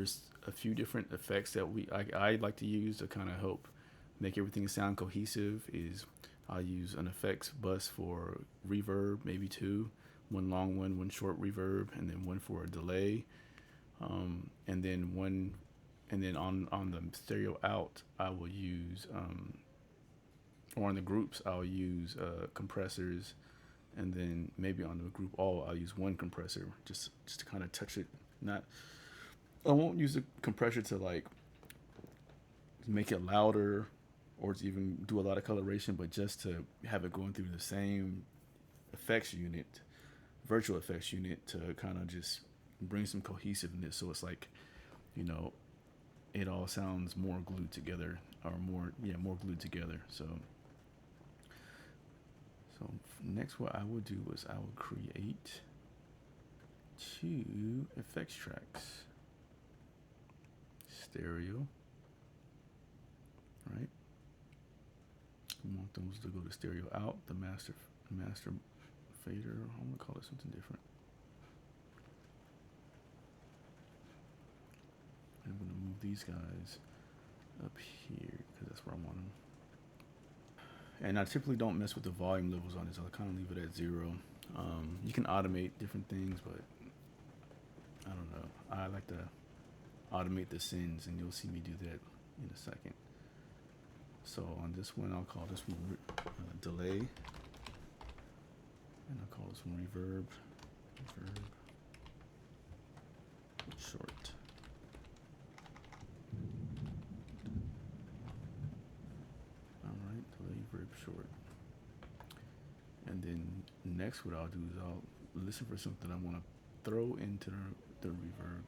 There's a few different effects that I like to use to kind of help make everything sound cohesive. Is I'll use an effects bus for reverb, maybe two, one long one short reverb, and then one for a delay, and then one, and then on the stereo out, I will use or on the groups I'll use compressors, and then maybe on the group all I'll use one compressor just to kind of touch it. Not I won't use the compressor to like make it louder or to even do a lot of coloration, but just to have it going through the same effects unit, virtual effects unit, to kind of just bring some cohesiveness. So it's like, you know, it all sounds more glued together, or more glued together. So next, what I would do is I would create two effects tracks, stereo, right? I want those to go to stereo out, the master fader. I'm gonna call it something different. I'm gonna move these guys up here because that's where I want them. And I typically don't mess with the volume levels on this. I'll kind of leave it at 0. You can automate different things, but I don't know. I like to automate the sends, and you'll see me do that in a second. So on this one, I'll call this one delay, and I'll call this one reverb short. All right, delay reverb short. And then next, what I'll do is I'll listen for something I want to throw into the reverb.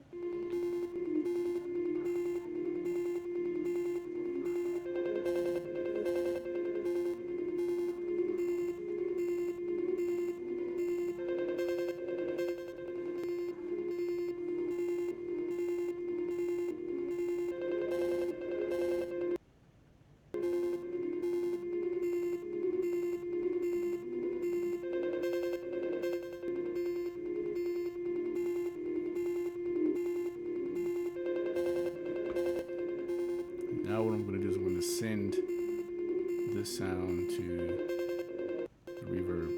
Now what I'm going to do is I'm going to send this sound to the reverb.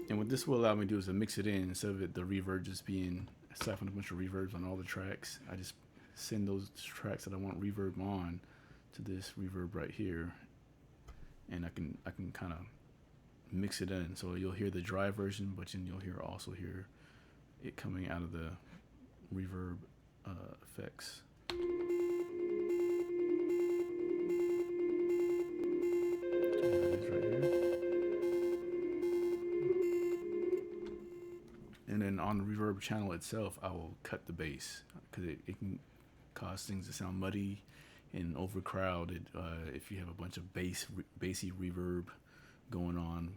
And what this will allow me to do is to mix it in, instead of the reverb just being slapping a bunch of reverbs on all the tracks. I just send those tracks that I want reverb on to this reverb right here, and I can kind of mix it in. So you'll hear the dry version, but then you'll also hear it coming out of the reverb effects. Right here. And then on the reverb channel itself, I will cut the bass because it can cause things to sound muddy and overcrowded if you have a bunch of bassy reverb going on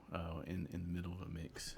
in the middle of a mix.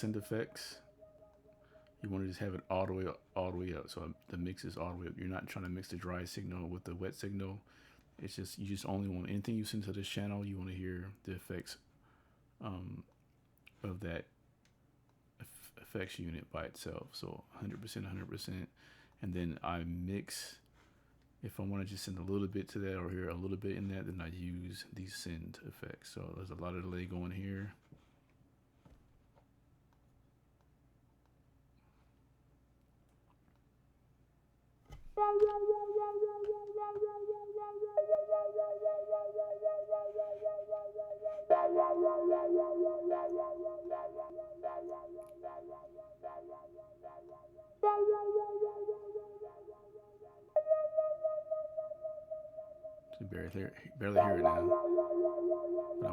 send effects, you want to just have it all the way up. So the mix is all the way up. You're not trying to mix the dry signal with the wet signal. It's just, you just only want anything you send to this channel, you want to hear the effects of that effects unit by itself. So 100%, 100%. And then I mix, if I want to just send a little bit to that or hear a little bit in that, then I use these send effects. So there's a lot of delay going here. So barely hear it now, but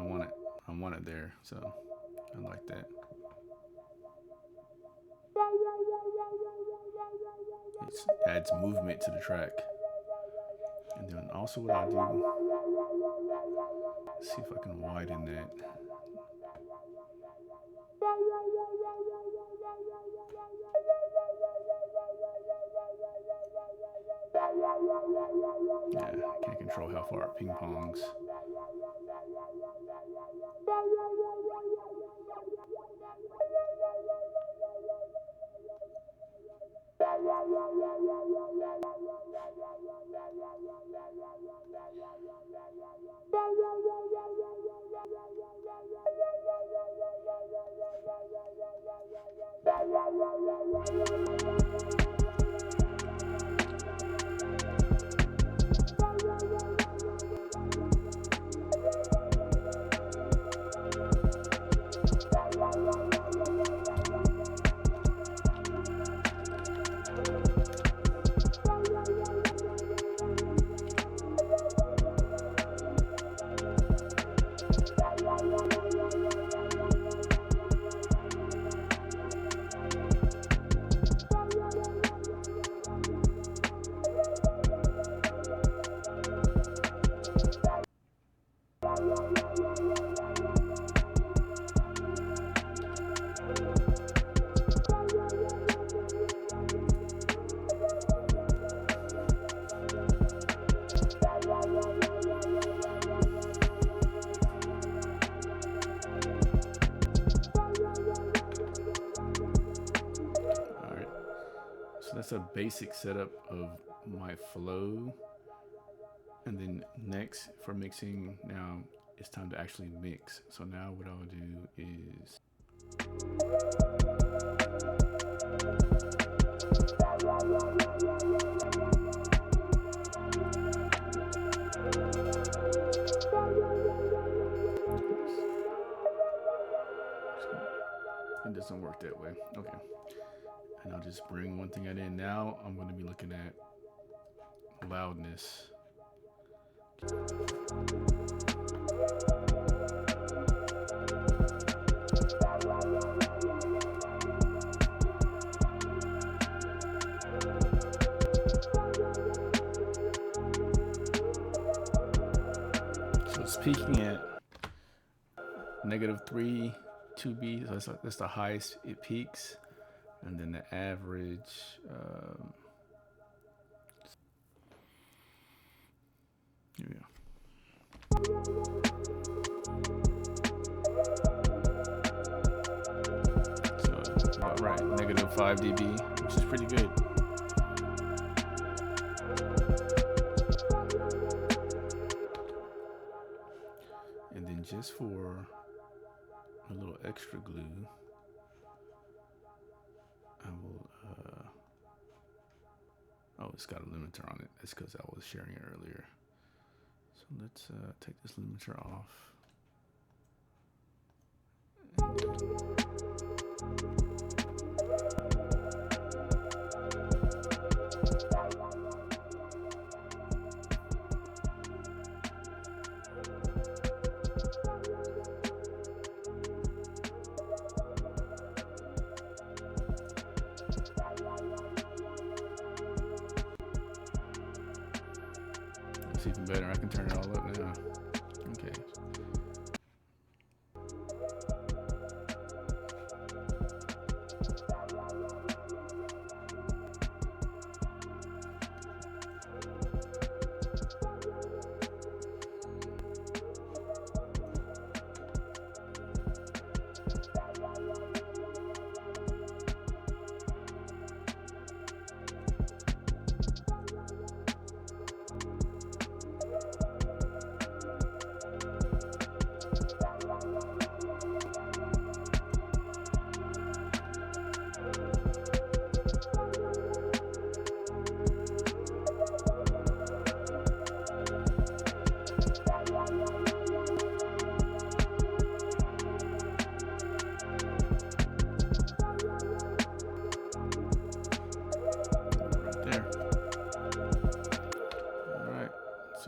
I want it there, so I like that. It adds movement to the track. And then also what I do, see if I can widen that. Yeah, I can't control how far it ping pongs. So that's a basic setup of my flow. And then next for mixing, now it's time to actually mix. So now what I'll do is it doesn't work that way. Okay. And I'll just bring one thing in. Now I'm going to be looking at loudness. So it's peaking at -3 2B. So that's the highest it peaks. And then the average, here we go. So about right, -5 dB, which is pretty good. And then just for a little extra glue, I will, oh, it's got a limiter on it. That's because I was sharing it earlier. So let's take this limiter off. It's even better. I can turn it all up now. Okay.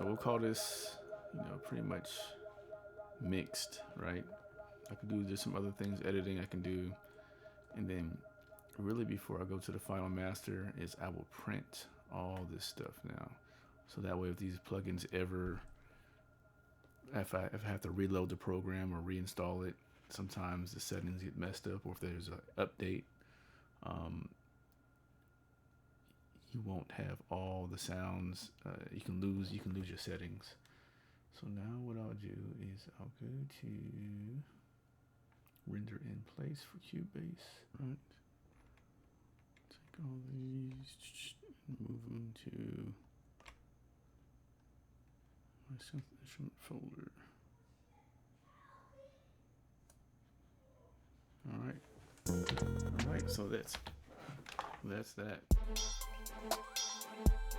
So we'll call this, pretty much mixed, right? I could do just some other things, editing I can do, and then really before I go to the final master is I will print all this stuff now. So that way if these plugins ever, if I have to reload the program or reinstall it, sometimes the settings get messed up, or if there's an update, you won't have all the sounds. You can lose your settings. So now what I'll do is I'll go to render in place for Cubase. Right. Take all these and move them to my synth instrument folder. All right, so that's that.